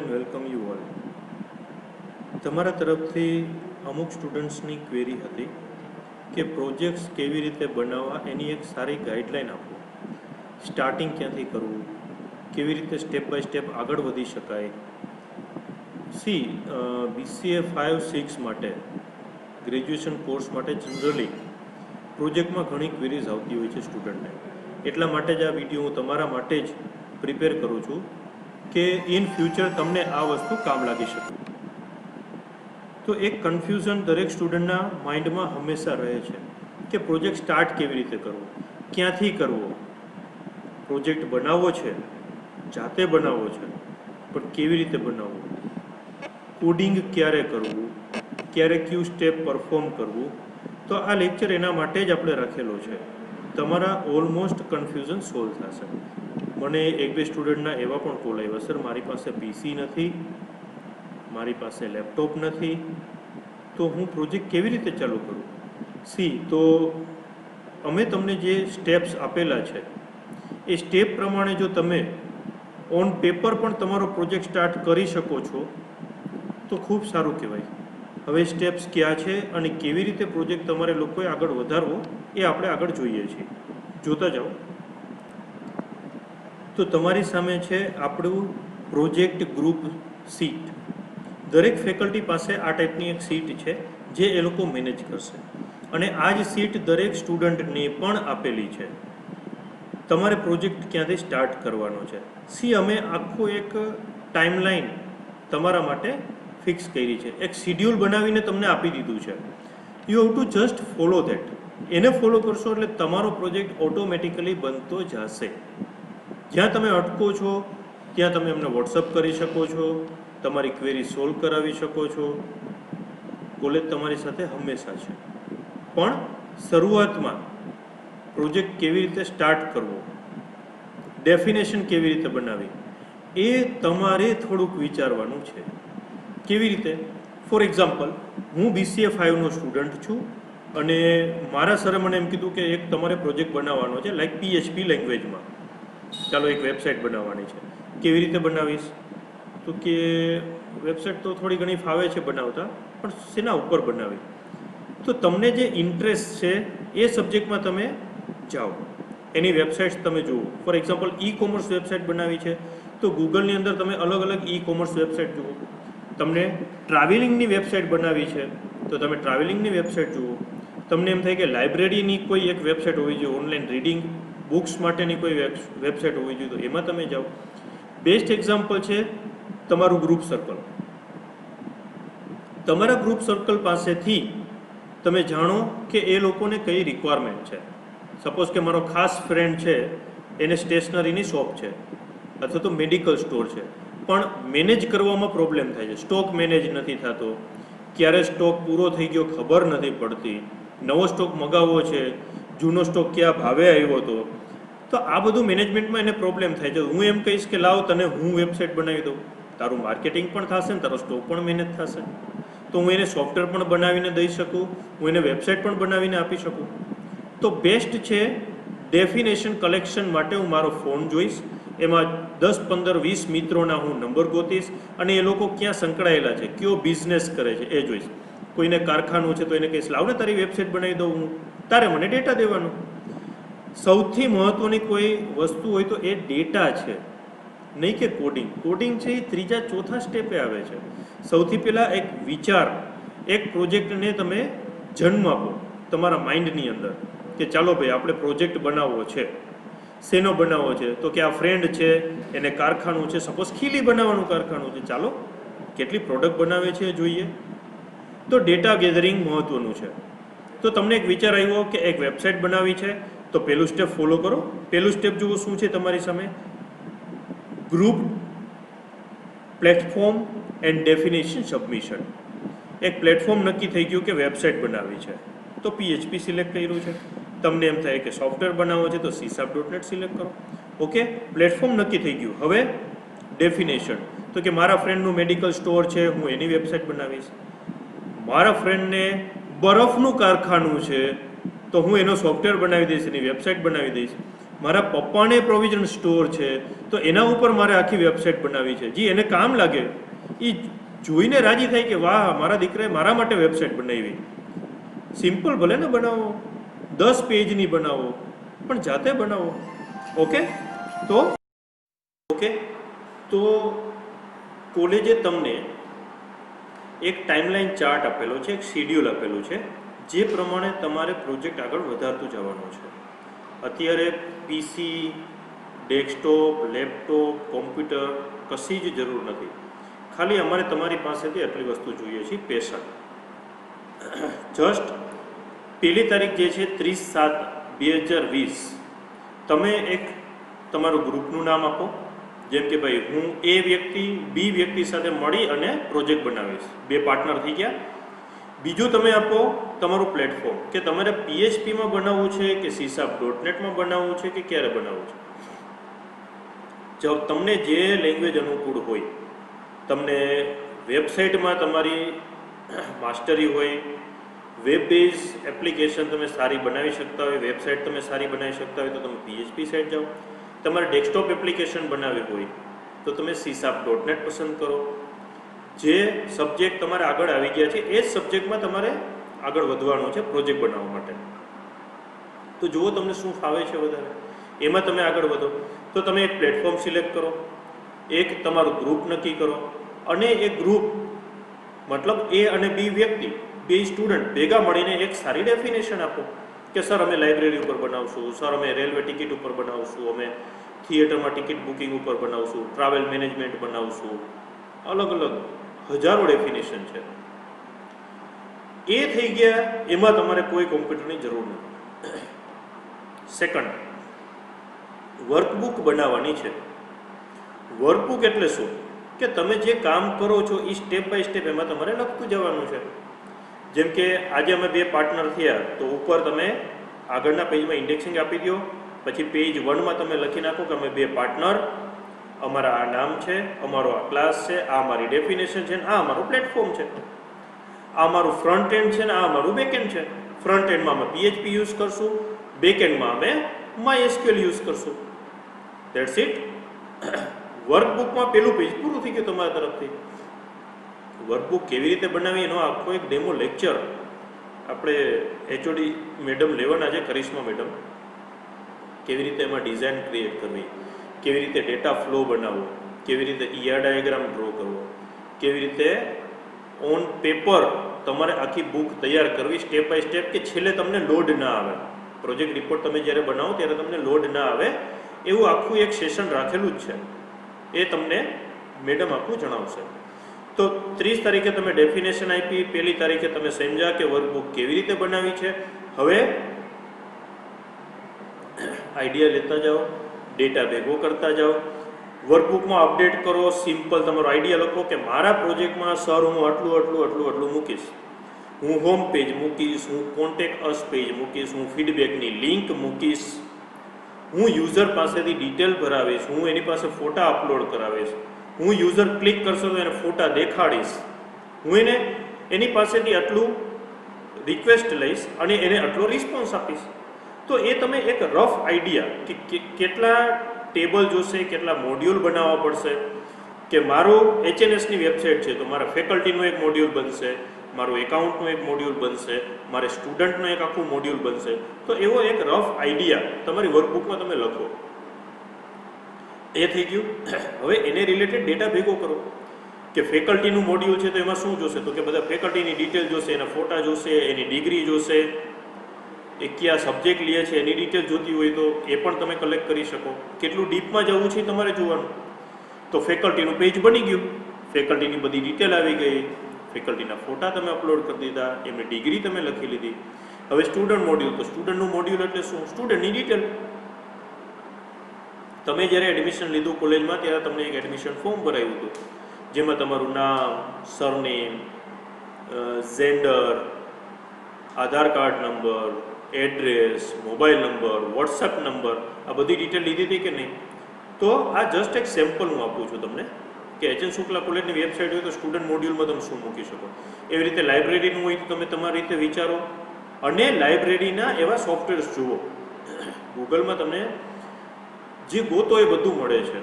Welcome you all. તમારા તરફથી અમુક સ્ટુડન્ટ્સની ક્વેરી હતી કે પ્રોજેક્ટ્સ કેવી રીતે બનાવવા એની એક સારી ગાઈડલાઈન આપો. સ્ટાર્ટિંગ ક્યાંથી કરવું, કેવી રીતે સ્ટેપ બાય સ્ટેપ આગળ વધી શકાય. સી BCA 5-6 માટે ગ્રેજ્યુએશન કોર્સ માટે જનરલી પ્રોજેક્ટમાં ઘણી ક્વેરીઝ આવતી હોય છે સ્ટુડન્ટને. એટલા માટે જ આ વિડીયો હું તમારા માટે જ પ્રિપેર કરું છું કે ઇન ફ્યુચર તમને આ વસ્તુ કામ લાગી શકે. તો એક કન્ફ્યુઝન દરેક સ્ટુડન્ટના માઇન્ડમાં હંમેશા રહે છે કે પ્રોજેક્ટ સ્ટાર્ટ કેવી રીતે કરવો, ક્યાંથી કરવો. પ્રોજેક્ટ બનાવવો છે, જાતે બનાવવો છે, પણ કેવી રીતે બનાવવો, કોડિંગ ક્યારે કરવું, ક્યારે કયું સ્ટેપ પરફોર્મ કરવું. તો આ લેક્ચર એના માટે જ આપણે રાખેલો છે. તમારા ઓલમોસ્ટ કન્ફ્યુઝન સોલ્વ થશે. મને એક બે સ્ટુડન્ટના એવા પણ કોલ આવ્યા, સર મારી પાસે PC નથી, મારી પાસે લેપટોપ નથી, તો હું પ્રોજેક્ટ કેવી રીતે ચાલુ કરું. તો અમે તમને જે સ્ટેપ્સ આપેલા છે એ સ્ટેપ પ્રમાણે જો તમે ઓન પેપર પણ તમારો પ્રોજેક્ટ સ્ટાર્ટ કરી શકો છો તો ખૂબ સારું કહેવાય. હવે સ્ટેપ્સ ક્યાં છે અને કેવી રીતે પ્રોજેક્ટ તમારે લોકોએ આગળ વધારવો એ આપણે આગળ જોઈએ છીએ. જોતા જાઓ. તો તમારી સામે છે આપણું પ્રોજેક્ટ ગ્રુપ સીટ. દરેક ફેકલ્ટી પાસે આ ટાઈપની એક સીટ છે જે એ લોકો મેનેજ કરશે, અને આ જ સીટ દરેક સ્ટુડન્ટને પણ આપેલી છે. તમારે પ્રોજેક્ટ ક્યાંથી સ્ટાર્ટ કરવાનો છે. અમે આખું એક ટાઈમલાઈન તમારા માટે ફિક્સ કરી છે, એક શિડ્યુલ બનાવીને તમને આપી દીધું છે. You have to just follow that. એને ફોલો કરશો એટલે તમારો પ્રોજેક્ટ ઓટોમેટિકલી બનતો જશે. જ્યાં તમે અટકો છો ત્યાં તમે એમને વોટ્સઅપ કરી શકો છો, તમારી ક્વેરી સોલ્વ કરાવી શકો છો. કોલેજ તમારી સાથે હંમેશા છે, પણ શરૂઆતમાં પ્રોજેક્ટ કેવી રીતે સ્ટાર્ટ કરવો, ડેફિનેશન કેવી રીતે બનાવી, એ તમારે થોડુંક વિચારવાનું છે. કેવી રીતે? ફોર એક્ઝામ્પલ, હું BCA 5નો સ્ટુડન્ટ છું અને મારા સરે મને એમ કીધું કે એક તમારે પ્રોજેક્ટ બનાવવાનો છે લાઈક PHP લેંગ્વેજમાં. ચાલો એક વેબસાઇટ બનાવવાની છે. કેવી રીતે બનાવીશ? તો કે વેબસાઇટ તો થોડી ઘણી ફાવે છે બનાવતા, પણ શેના ઉપર બનાવી. તો તમને જે ઇન્ટરેસ્ટ છે એ સબ્જેક્ટમાં તમે જાઓ, એની વેબસાઇટ્સ તમે જુઓ. ફોર એક્ઝામ્પલ કોમર્સ વેબસાઇટ બનાવી છે તો ગૂગલની અંદર તમે અલગ અલગ કોમર્સ વેબસાઇટ જુઓ. તમને ટ્રાવેલિંગની વેબસાઇટ બનાવી છે તો તમે ટ્રાવેલિંગની વેબસાઇટ જુઓ. તમને એમ થાય કે લાઇબ્રેરીની કોઈ એક વેબસાઇટ હોવી જોઈએ, ઓનલાઈન રીડિંગ બુક્સ માટેની કોઈ વેબસાઇટ હોવી જોઈએ, તો એમાં તમે જાઓ. બેસ્ટ એક્ઝામ્પલ છે તમારું ગ્રુપ સર્કલ. તમારા ગ્રુપ સર્કલ પાસેથી તમે જાણો કે એ લોકોને કઈ રિક્વાયરમેન્ટ છે. સપોઝ કે મારો ખાસ ફ્રેન્ડ છે, એને સ્ટેશનરીની શોપ છે અથવા તો મેડિકલ સ્ટોર છે, પણ મેનેજ કરવામાં પ્રોબ્લેમ થાય છે. સ્ટોક મેનેજ નથી થતો, ક્યારે સ્ટોક પૂરો થઈ ગયો ખબર નથી પડતી, નવો સ્ટોક મગાવવો છે, જૂનો સ્ટોક કયા ભાવે આવ્યો હતો. તો આ બધું મેનેજમેન્ટમાં એને પ્રોબ્લેમ થાય છે. હું એમ કહીશ કે લાવ તને હું વેબસાઇટ બનાવી દઉં, તારું માર્કેટિંગ પણ થશે ને તારો સ્ટોક પણ મેનેજ થશે. તો હું એને સોફ્ટવેર પણ બનાવીને દઈ શકું, હું એને વેબસાઇટ પણ બનાવીને આપી શકું. તો બેસ્ટ છે ડેફિનેશન કલેક્શન માટે હું મારો ફોન જોઈશ, એમાં 10, 15, 20 મિત્રોના હું નંબર ગોતીશ અને એ લોકો ક્યાં સંકળાયેલા છે, કયો બિઝનેસ કરે છે એ જોઈશ. કોઈને કારખાનું છે તો એને કહીશ લાવ ને તારી વેબસાઇટ બનાવી દઉં હું, તારે મને ડેટા દેવાનો. સૌથી મહત્ત્વની કોઈ વસ્તુ હોય તો એ ડેટા છે, નહીં કે કોડિંગ. કોડિંગ છે એ ત્રીજા ચોથા સ્ટેપે આવે છે. સૌથી પહેલાં એક વિચાર, એક પ્રોજેક્ટને તમે જન્મ આપો તમારા માઇન્ડની અંદર કે ચાલો ભાઈ આપણે પ્રોજેક્ટ બનાવવો છે. શેનો બનાવવો છે? તો કે આ ફ્રેન્ડ છે એને કારખાનું છે, સપોઝ ખીલી બનાવવાનું કારખાનું છે, ચાલો કેટલી પ્રોડક્ટ બનાવે છે જોઈએ. તો ડેટા ગેધરિંગ મહત્ત્વનું છે. તો તમને એક વિચાર આવ્યો કે એક વેબસાઇટ બનાવી છે, તો પહેલું સ્ટેપ ફોલો કરો. પહેલું સ્ટેપ જુઓ શું છે તમારી સામે, group platform and definition submission. એક પ્લેટફોર્મ નક્કી થઈ ગયું કે વેબસાઇટ બનાવવી છે તો PHP સિલેક્ટ કર્યું છે. તમને એમ થાય કે સોફ્ટવેર બનાવવો છે તો C#.net સિલેક્ટ કરો. ઓકે, પ્લેટફોર્મ નક્કી થઈ ગયું. હવે ડેફિનેશન, તો કે મારા ફ્રેન્ડનું મેડિકલ સ્ટોર છે, હું એની વેબસાઇટ બનાવીશ. મારા ફ્રેન્ડને બરફનું કારખાનું છે તો હું એનો સોફ્ટવેર બનાવી દઈશ, એની વેબસાઇટ બનાવી દઈશ. મારા પપ્પાને પ્રોવિઝન સ્ટોર છે તો એના ઉપર મારે આખી વેબસાઇટ બનાવી છે. જે એને કામ લાગે એ જોઈને રાજી થાય કે વાહ મારા દીકરાએ મારા માટે વેબસાઇટ બનાવી. સિમ્પલ ભલે ને બનાવો, 10 પેજની બનાવો, પણ જાતે બનાવો. ઓકે તો કોલેજે તમને એક ટાઈમલાઈન ચાર્ટ આપેલો છે, એક શેડ્યુલ આપેલું છે, જે પ્રમાણે તમારે પ્રોજેક્ટ આગળ વધારતું જવાનું છે. અત્યારે પીસી, ડેસ્કટોપ, લેપટોપ, કોમ્પ્યુટર કશી જ જરૂર નથી. ખાલી અમારે તમારી પાસેથી આટલી વસ્તુ જોઈએ છે, પેશન. જસ્ટ 1 તારીખ જે છે 30/7/2020 તમે એક તમારું ગ્રુપનું નામ આપો. જેમ કે ભાઈ હું એ વ્યક્તિ બી વ્યક્તિ સાથે મળી અને પ્રોજેક્ટ બનાવીશ, 2 પાર્ટનર થઈ ગયા. બીજું તમે આપો તમારું પ્લેટફોર્મ, કે તમારે PHPમાં બનાવવું છે કે C#.NETમાં બનાવવું છે કે ક્યારે બનાવવું છે. જો તમને જે લેંગ્વેજ અનુકૂળ હોય, તમને વેબસાઇટમાં તમારી માસ્ટરી હોય, વેબ બેઝ એપ્લિકેશન તમે સારી બનાવી શકતા હોય, વેબસાઇટ તમે સારી બનાવી શકતા હોય તો તમે PHP સાઇટ જાઓ. તમારે ડેસ્કટોપ એપ્લિકેશન બનાવવી હોય તો તમે C#.NET પસંદ કરો. જે સબ્જેક્ટ તમારે આગળ આવી ગયા છે એ જ સબ્જેક્ટમાં તમારે આગળ વધવાનું છે પ્રોજેક્ટ બનાવવા માટે. તો જુઓ તમને શું ફાવે છે વધારે, એમાં તમે આગળ વધો. તો તમે એક પ્લેટફોર્મ સિલેક્ટ કરો, એક તમારું ગ્રુપ નક્કી કરો, અને એ ગ્રુપ મતલબ એ અને બી વ્યક્તિ, 2 સ્ટુડન્ટ ભેગા મળીને એક સારી ડેફિનેશન આપો કે સર અમે લાઇબ્રેરી ઉપર બનાવશું, સર અમે રેલવે ટિકિટ ઉપર બનાવશું, અમે થિયેટરમાં ટિકિટ બુકિંગ ઉપર બનાવશું, ટ્રાવેલ મેનેજમેન્ટ બનાવશું. અલગ અલગ હજારો ડેફિનેશન છે. એ થઈ ગયા, એમાં તમારે કોઈ કોમ્પ્યુટરની જરૂર નથી. સેકન્ડ, વર્કબુક બનાવવાની છે. વર્કબુક એટલે શું કે તમે જે કામ કરો છો એ સ્ટેપ બાય સ્ટેપ એમાં તમારે લખતું જવાનું છે. જેમ કે આજે અમે 2 પાર્ટનર થયા તો ઉપર તમે આગળના પેજમાં ઇન્ડેક્સિંગ આપી દો. પછી પેજ 1માં તમે લખી નાખો કે અમે 2 પાર્ટનર, અમારા આ નામ છે, અમારો આ ક્લાસ છે, આ અમારી ડેફિનેશન છે, આ અમારું પ્લેટફોર્મ છે, આ અમારું ફ્રન્ટ એન્ડ છે ને આ અમારું બેક એન્ડ છે. ફ્રન્ટ એન્ડમાં અમે PHP યુઝ કરશું, બેક એન્ડમાં અમે MySQL યુઝ કરશું. That's it. વર્કબુકમાં પેલું પેજ પૂરું થઈ ગયું તમારા તરફથી. વર્કબુક કેવી રીતે બનાવી એનો આખો એક ડેમો લેક્ચર આપણે HOD મેડમ લેવાના છે, કરિશ્મા મેડમ. કેવી રીતે એમાં ડિઝાઇન ક્રિએટ કરવી, કેવી રીતે ડેટા ફ્લો બનાવવો, કેવી રીતે ER ડાયાગ્રામ ડ્રો કરવો, કેવી રીતે ઓન પેપર તમારે આખી બુક તૈયાર કરવી સ્ટેપ બાય સ્ટેપ, કે છેલ્લે તમને લોડ ના આવે. પ્રોજેક્ટ રિપોર્ટ તમે જ્યારે બનાવો ત્યારે તમને લોડ ના આવે એવું આખું એક સેશન રાખેલું જ છે. એ તમને મેડમ આખું જણાવશે. તો 30 તારીખે તમે ડેફિનેશન આપી, 1 તારીખે તમે સમજ્યા કે વર્કબુક કેવી રીતે બનાવી છે. હવે આઈડિયા લેતા જાઓ, ડેટા ભેગો કરતા જાઓ, વર્કબુકમાં અપડેટ કરો. સિમ્પલ તમારો આઈડિયા લખો કે મારા પ્રોજેક્ટમાં સર હું આટલું મૂકીશ, હું હોમ પેજ મૂકીશ, હું કોન્ટેક્ટ અસ પેજ મૂકીશ, હું ફીડબેકની લિંક મૂકીશ, હું યુઝર પાસેથી ડિટેલ ભરાવીશ, હું એની પાસે ફોટા અપલોડ કરાવીશ, હું યુઝર ક્લિક કરશો તો એને ફોટા દેખાડીશ, હું એની પાસેથી આટલું રિક્વેસ્ટ લઈશ અને એને આટલો રિસ્પોન્સ આપીશ. તો એ તમે એક રફ આઈડિયા કે કેટલા ટેબલ જોશે, કેટલા મોડ્યુલ બનાવવા પડશે. કે મારું HNSની વેબસાઇટ છે તો મારા ફેકલ્ટીનું એક મોડ્યુલ બનશે, મારું એકાઉન્ટનું એક મોડ્યુલ બનશે, મારે સ્ટુડન્ટનું એક આખું મોડ્યુલ બનશે. તો એવો એક રફ આઈડિયા તમારી વર્કબુકમાં તમે લખો. એ થઈ ગયું. હવે એને રિલેટેડ ડેટા ભેગો કરો કે ફેકલ્ટીનું મોડ્યુલ છે તો એમાં શું જોશે, તો કે બધા ફેકલ્ટીની ડિટેલ જોશે, એના ફોટા જોશે, એની ડિગ્રી જોશે, એ કયા સબ્જેક્ટ લે છે એની ડિટેલ જોતી હોય તો એ પણ તમે કલેક્ટ કરી શકો. કેટલું ડીપમાં જવું છે તમારે જોવાનું. તો ફેકલ્ટીનું પેજ બની ગયું, ફેકલ્ટીની બધી ડિટેલ આવી ગઈ, ફેકલ્ટીના ફોટા તમે અપલોડ કરી દીધા, એમની ડિગ્રી તમે લખી લીધી. હવે સ્ટુડન્ટ મોડ્યુલ, તો સ્ટુડન્ટનું મોડ્યુલ એટલે શું, સ્ટુડન્ટની ડિટેલ. તમે જ્યારે એડમિશન લીધું કોલેજમાં ત્યારે તમને એક એડમિશન ફોર્મ ભરાયું હતું, જેમાં તમારું નામ, surname, gender, Aadhaar card number, address, mobile number, WhatsApp number, આ બધી ડિટેલ લીધી હતી કે નહીં. તો આ જસ્ટ એક સેમ્પલ હું આપું છું તમને કે HN શુક્લા કોલેજની વેબસાઇટ હોય તો સ્ટુડન્ટ મોડ્યુલમાં તમે શું મૂકી શકો. એવી રીતે લાઇબ્રેરીનું હોય તો તમે તમારી રીતે વિચારો. અને લાઇબ્રેરીના એવા સોફ્ટવેર્સ જુઓ. ગૂગલમાં તમને જે ગોતો એ બધું મળે છે.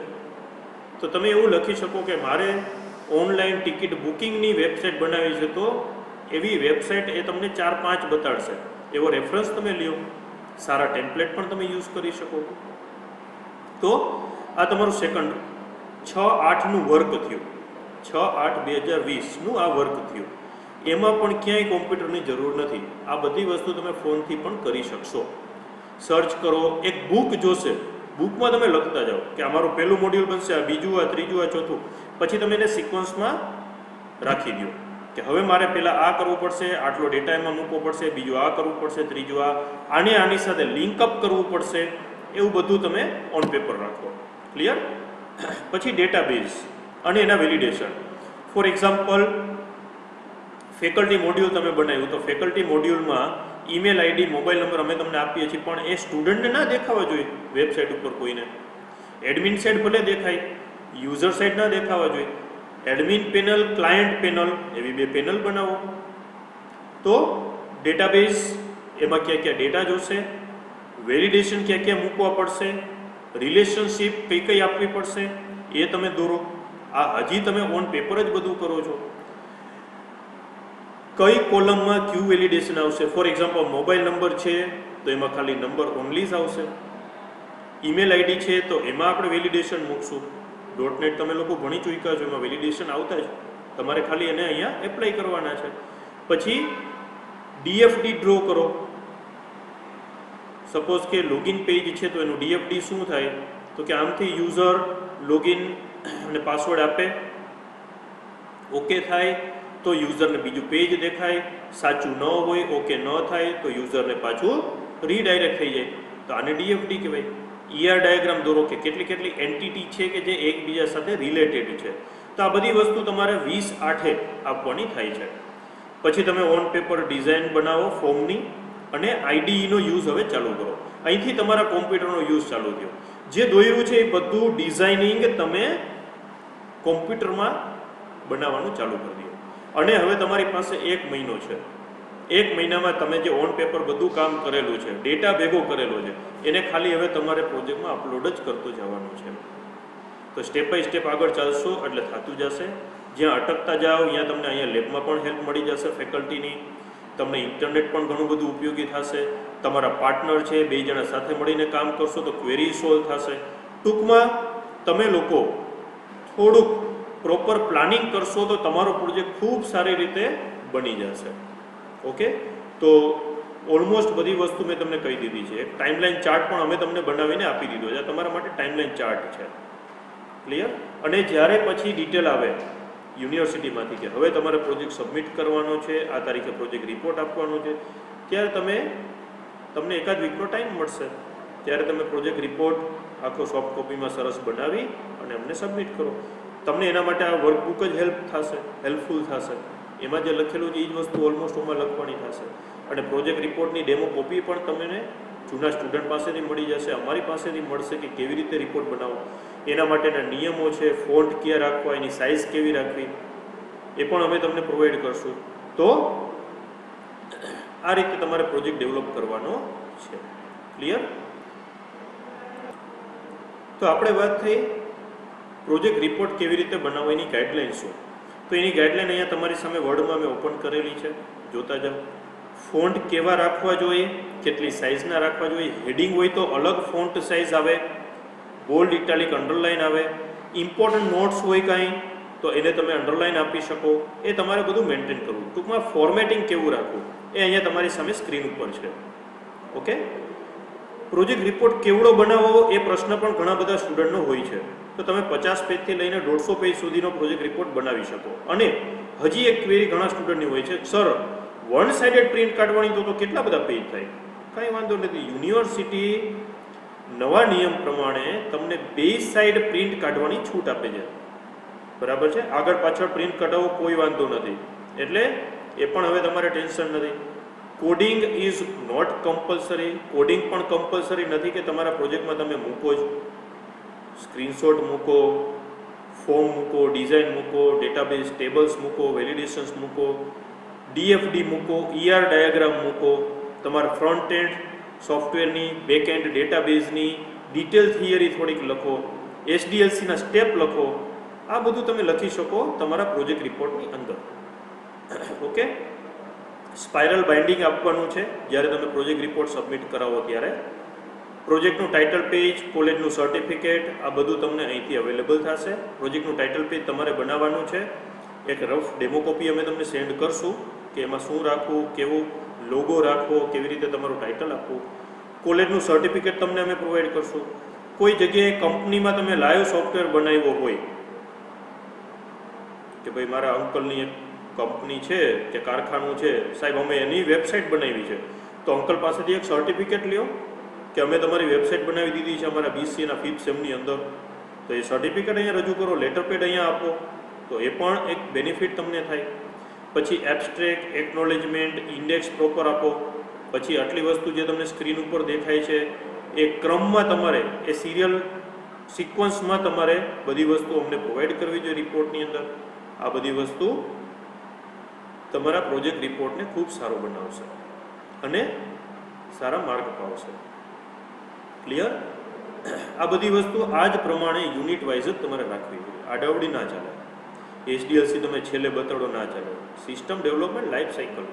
તો તમે એવું લખી શકો કે મારે ઓનલાઈન ટિકિટ બુકિંગની વેબસાઇટ બનાવી છે, તો એવી વેબસાઇટ એ તમને 4-5 બતાડશે. એવો રેફરન્સ તમે લ્યો, સારા ટેમ્પલેટ પણ તમે યુઝ કરી શકો. તો આ તમારું સેકન્ડ 6/8નું વર્ક થયું. 6/8/2020નું આ વર્ક થયું. એમાં પણ ક્યાંય કોમ્પ્યુટરની જરૂર નથી. આ બધી વસ્તુ તમે ફોનથી પણ કરી શકશો. સર્ચ કરો, એક બુક જોશે, બુકમાં તમે લખતા જાઓ કે અમારું પહેલું મોડ્યુલ બનશે, આ બીજું, આ ત્રીજું, આ ચોથું. પછી તમે એને સિક્વન્સમાં રાખી દો કે હવે મારે પહેલાં આ કરવું પડશે, આટલો ડેટા એમાં મૂકવો પડશે, બીજું આ કરવું પડશે, ત્રીજું આની સાથે લિંકઅપ કરવું પડશે. એવું બધું તમે ઓન પેપર રાખો. ક્લિયર? પછી ડેટાબેઝ અને એના validation. For example, faculty module તમે બનાવ્યું, તો ફેકલ્ટી મોડ્યુલમાં ઈમેલ આઈડી, મોબાઈલ નંબર અમે તમને આપીએ છીએ, પણ એ સ્ટુડન્ટને ના દેખાવા જોઈએ વેબસાઇટ ઉપર કોઈને. એડમિન સાઇડ ભલે દેખાય, યુઝર સાઇડ ના દેખાવા જોઈએ. એડમિન પેનલ, ક્લાયન્ટ પેનલ, એવી 2 પેનલ બનાવો. તો ડેટાબેઝ, એમાં ક્યાં ક્યાં ડેટા જોશે, વેલિડેશન ક્યાં ક્યાં મૂકવા પડશે, રિલેશનશિપ કઈ કઈ આપવી પડશે, એ તમે દોરો. આ હજી તમે ઓન પેપર જ બધું કરો છો. કઈ કોલમમાં ક્યુ વેલિડેશન આવશે. ફોર એક્ઝામ્પલ, મોબાઈલ નંબર છે તો એમાં ખાલી નંબર ઓનલી જ આવશે. ઈમેલ આઈડી છે તો એમાં આપણે વેલિડેશન મૂકશું. .net તમે લોકો ભણી ચૂક્યા છો, એમાં વેલિડેશન આવતા જ, તમારે ખાલી એને અહીંયા એપ્લાય કરવાના છે. પછી DFD ડ્રો કરો. સપોઝ કે લોગિન પેજ છે તો એનું DFD શું થાય, તો કે આમથી યુઝર લોગિન અને પાસવર્ડ આપે, ઓકે થાય તો યુઝરને બીજું પેજ દેખાય, સાચું ન હોય, ઓકે ન થાય તો યુઝરને પાછું રીડાયરેક્ટ થઈ જાય. તો આને DFD કહેવાય. ER ડાયાગ્રામ દોરો કે કેટલી કેટલી એન્ટિટી છે કે જે એકબીજા સાથે રિલેટેડ છે. તો આ બધી વસ્તુ તમારે 20/8 આપવાની થાય છે. પછી તમે ઓન પેપર ડિઝાઇન બનાવો ફોર્મની, અને IDEનો યુઝ હવે ચાલુ કરો. અહીંથી તમારા કોમ્પ્યુટરનો યુઝ ચાલુ થયો. જે દોર્યું છે એ બધું ડિઝાઇનિંગ તમે કોમ્પ્યુટરમાં બનાવવાનું ચાલુ કરી દો. અને હવે તમારી પાસે 1 મહિનો છે. 1 મહિનામાં તમે જે ઓન પેપર બધું કામ કરેલું છે, ડેટા ભેગો કરેલો છે, એને ખાલી હવે તમારે પ્રોજેક્ટમાં અપલોડ જ કરતું જવાનું છે. તો સ્ટેપ બાય સ્ટેપ આગળ ચાલશો એટલે થતું જશે. જ્યાં અટકતા જાઓ ત્યાં તમને અહીંયા લેબમાં પણ હેલ્પ મળી જશે ફેકલ્ટીની. તમને ઇન્ટરનેટ પણ ઘણું બધું ઉપયોગી થશે. તમારા પાર્ટનર છે, 2 જણા સાથે મળીને કામ કરશો તો ક્વેરી સોલ્વ થશે. ટૂંકમાં તમે લોકો થોડુંક પ્રોપર પ્લાનિંગ કરશો તો તમારો પ્રોજેક્ટ ખૂબ સારી રીતે બની જશે. ઓકે, તો ઓલમોસ્ટ બધી વસ્તુ મેં તમને કહી દીધી છે. એક ટાઈમલાઈન ચાર્ટ પણ અમે તમને બનાવીને આપી દીધો છે. તમારા માટે ટાઈમલાઈન ચાર્ટ છે. ક્લિયર? અને જ્યારે પછી ડિટેલ આવે યુનિવર્સિટીમાંથી કે હવે તમારે પ્રોજેક્ટ સબમિટ કરવાનો છે, આ તારીખે પ્રોજેક્ટ રિપોર્ટ આપવાનો છે, ત્યારે તમને એકાદ વીકનો ટાઈમ મળશે. ત્યારે તમે પ્રોજેક્ટ રિપોર્ટ આખો સોફ્ટ કોપીમાં સરસ બનાવી અને અમને સબમિટ કરો. તમને એના માટે આ વર્કબુક જ હેલ્પફુલ થશે. એમાં જે લખેલું છે એ જ વસ્તુ ઓલમોસ્ટ એમાં લખવાની થશે. અને પ્રોજેક્ટ રિપોર્ટની ડેમો કોપી પણ તમને જૂના સ્ટુડન્ટ પાસેથી મળી જશે, અમારી પાસેથી મળશે કે કેવી રીતે રિપોર્ટ બનાવો, એના માટેના નિયમો છે, ફોન્ટ ક્યાં રાખવા, એની સાઇઝ કેવી રાખવી, એ પણ અમે તમને પ્રોવાઈડ કરશું. તો આ રીતે તમારે પ્રોજેક્ટ ડેવલપ કરવાનો છે. ક્લિયર? તો આપણે વાત થઈ પ્રોજેક્ટ રિપોર્ટ કેવી રીતે બનાવવો, એની ગાઈડલાઇન શું. તો એની ગાઈડલાઇન અહીંયા તમારી સામે વર્ડમાં મેં ઓપન કરેલી છે, જોતા જાઓ. ફોન્ટ કેવા રાખવા જોઈએ, કેટલી સાઇઝના રાખવા જોઈએ. હેડિંગ હોય તો અલગ ફોન્ટ સાઇઝ આવે, બોલ્ડ, ઇટાલિક, અંડરલાઇન આવે. ઇમ્પોર્ટન્ટ નોટ્સ હોય કાંઈ તો એને તમે અંડરલાઇન આપી શકો. એ તમારે બધું મેન્ટેન કરવું. ટૂંકમાં ફોર્મેટિંગ કેવું રાખવું એ અહીંયા તમારી સામે સ્ક્રીન ઉપર છે. ઓકે, પ્રોજેક્ટ રિપોર્ટ કેવડો બનાવવો એ પ્રશ્ન પણ ઘણા બધા સ્ટુડન્ટનો હોય છે. તો તમે 50 પેજથી લઈને 150 પેજ સુધીનો પ્રોજેક્ટ રિપોર્ટ બનાવી શકો. અને હજી એક ક્વેરી ઘણા સ્ટુડન્ટની હોય છે, સર 1 સાઇડેડ પ્રિન્ટ કાઢવાની તો કેટલા બધા પેજ થાય. કાંઈ વાંધો નથી. યુનિવર્સિટી નવા નિયમ પ્રમાણે તમને 2 સાઇડ પ્રિન્ટ કાઢવાની છૂટ આપે છે. બરાબર છે? આગળ પાછળ પ્રિન્ટ કઢાવો કોઈ વાંધો નથી. એટલે એ પણ હવે તમારે ટેન્શન નથી. Coding is not compulsory. Coding પણ કમ્પલસરી નથી કે તમારા પ્રોજેક્ટમાં તમે મૂકો જ. સ્ક્રીનશોટ મૂકો, ફોર્મ મૂકો, ડિઝાઇન મૂકો, ડેટાબેઝ ટેબલ્સ મૂકો, વેલિડેશન્સ મૂકો, DFD મૂકો, ER ડાયાગ્રામ મૂકો, તમારા ફ્રન્ટ એન્ડ સોફ્ટવેરની, બેક એન્ડ ડેટાબેઝની, ડિટેલ થિયરી થોડીક લખો, એસડીએલસીના સ્ટેપ લખો. આ બધું તમે લખી શકો તમારા પ્રોજેક્ટ રિપોર્ટની અંદર. ઓકે, સ્પાઇરલ બાઇન્ડિંગ આપવાનું છે જ્યારે તમે પ્રોજેક્ટ રિપોર્ટ સબમિટ કરાવો ત્યારે. પ્રોજેક્ટનું ટાઇટલ પેજ, કોલેજનું સર્ટિફિકેટ, આ બધું તમને અહીંથી અવેલેબલ થશે. પ્રોજેક્ટનું ટાઇટલ પેજ તમારે બનાવવાનું છે. એક રફ ડેમો કોપી અમે તમને સેન્ડ કરશું કે એમાં શું રાખવું, કેવો લોગો રાખવો, કેવી રીતે તમારું ટાઇટલ આપવું. કોલેજનું સર્ટિફિકેટ તમને અમે પ્રોવાઈડ કરશું. કોઈ જગ્યાએ કંપનીમાં તમે લાઈવ સોફ્ટવેર બનાવ્યો હોય કે ભાઈ મારા અંકલની એક કંપની છે કે કારખાનું છે, સાહેબ અમે એની વેબસાઇટ બનાવી છે, તો અંકલ પાસેથી એક સર્ટિફિકેટ લ્યો કે અમે તમારી વેબસાઇટ બનાવી દીધી છે અમારા બીસીએના 5th સેમની અંદર. તો એ સર્ટિફિકેટ અહીંયા રજૂ કરો, લેટર પેડ અહીંયા આપો, તો એ પણ એક બેનિફિટ તમને થાય. પછી એબ્સ્ટ્રેક્ટ, એકનોલેજમેન્ટ, ઇન્ડેક્સ પ્રોપર આપો. પછી આટલી વસ્તુ જે તમને સ્ક્રીન ઉપર દેખાય છે એ ક્રમમાં તમારે, એ સિરિયલ સિક્વન્સમાં તમારે બધી વસ્તુ અમને પ્રોવાઈડ કરવી જોઈએ રિપોર્ટની અંદર. આ બધી વસ્તુ તમારા પ્રોજેક્ટ રિપોર્ટને ખૂબ સારો બનાવશે અને સારા માર્ક પાવશે. ક્લિયર? આ બધી વસ્તુ આ જ પ્રમાણે યુનિટ વાઇઝ જ તમારે રાખવી જોઈએ. આડાવડી ના ચાલે. એસડીએલસી તમે છેલ્લે બતાડો ના ચાલે. System development life cycle,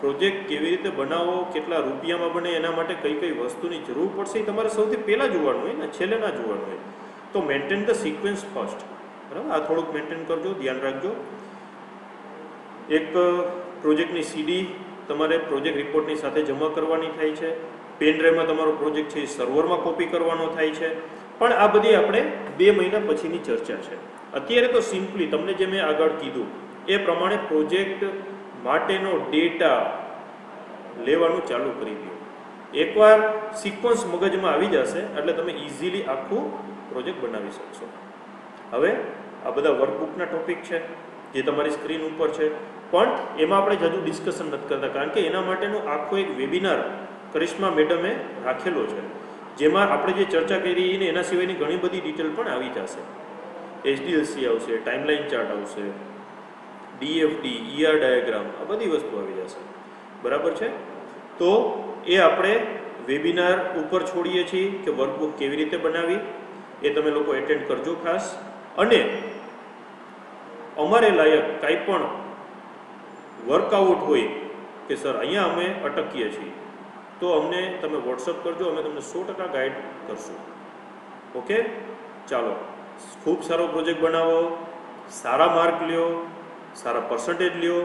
project કેવી રીતે બનાવો, કેટલા રૂપિયામાં બને, એના માટે કઈ કઈ વસ્તુની જરૂર પડશે એ તમારે સૌથી પહેલાં જોવાનું હોય ને, છેલ્લે ના જોવાનું હોય. તો મેન્ટેન ધ સિક્વન્સ ફર્સ્ટ. બરાબર, આ થોડુંક મેન્ટેન કરજો, ધ્યાન રાખજો. એક પ્રોજેક્ટની સીડી તમારે પ્રોજેક્ટ રિપોર્ટની સાથે જમા કરવાની થાય છે. પેન ડ્રાઈવમાં તમારો પ્રોજેક્ટ છે એ સર્વરમાં કોપી કરવાનો થાય છે. પણ આ બધી આપણે 2 મહિના પછીની ચર્ચા છે. અત્યારે તો સિમ્પલી તમને જે મેં આગળ કીધું એ પ્રમાણે પ્રોજેક્ટ માટેનો ડેટા લેવાનું ચાલુ કરી દો. એકવાર સિક્વન્સ મગજમાં આવી જશે એટલે તમે ઇઝીલી આખું પ્રોજેક્ટ બનાવી શકશો. હવે આ બધા વર્કબુકના ટોપિક છે જે તમારી સ્ક્રીન ઉપર છે, પણ એમાં આપણે હજુ ડિસ્કશન નથી કરતા કારણ કે એના માટેનો આખો એક વેબિનાર કરિશ્મા મેડમે રાખેલો છે, જેમાં આપણે જે ચર્ચા કરી ને એના સિવાયની ઘણી બધી ડિટેલ પણ આવી જશે. એસડીએલસી આવશે, ટાઈમલાઈન ચાર્ટ આવશે, ડીએફડી, ઈઆર ડાયાગ્રામ, આ બધી વસ્તુ આવી જશે. બરાબર છે? તો એ આપણે વેબિનાર ઉપર છોડીએ છીએ કે વર્કબુક કેવી રીતે બનાવી, એ તમે લોકો એટેન્ડ કરજો ખાસ. અને અમારે લાયક કાંઈ પણ વર્કઆઉટ હોય કે સર અહીંયા અમે અટકીએ છીએ તો અમને તમે વોટ્સઅપ કરજો, અમે તમને 100% ગાઈડ કરશું. ઓકે, ચાલો, ખૂબ સારો પ્રોજેક્ટ બનાવો, સારા માર્ક લ્યો, સારા પર્સન્ટેજ લ્યો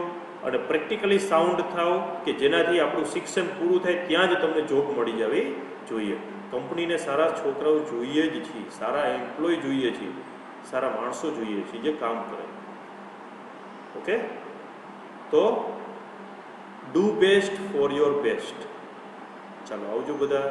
અને પ્રેક્ટિકલી સાઉન્ડ થાવ કે જેનાથી આપણું શિક્ષણ પૂરું થાય ત્યાં જ તમને જોબ મળી જવી જોઈએ. કંપનીને સારા છોકરાઓ જોઈએ જ છીએ, સારા એમ્પ્લોય જોઈએ છીએ, સારા માણસો જોઈએ છીએ જે કામ કરે. ઓકે, તો do best for your best. ચાલો આવજો બધા.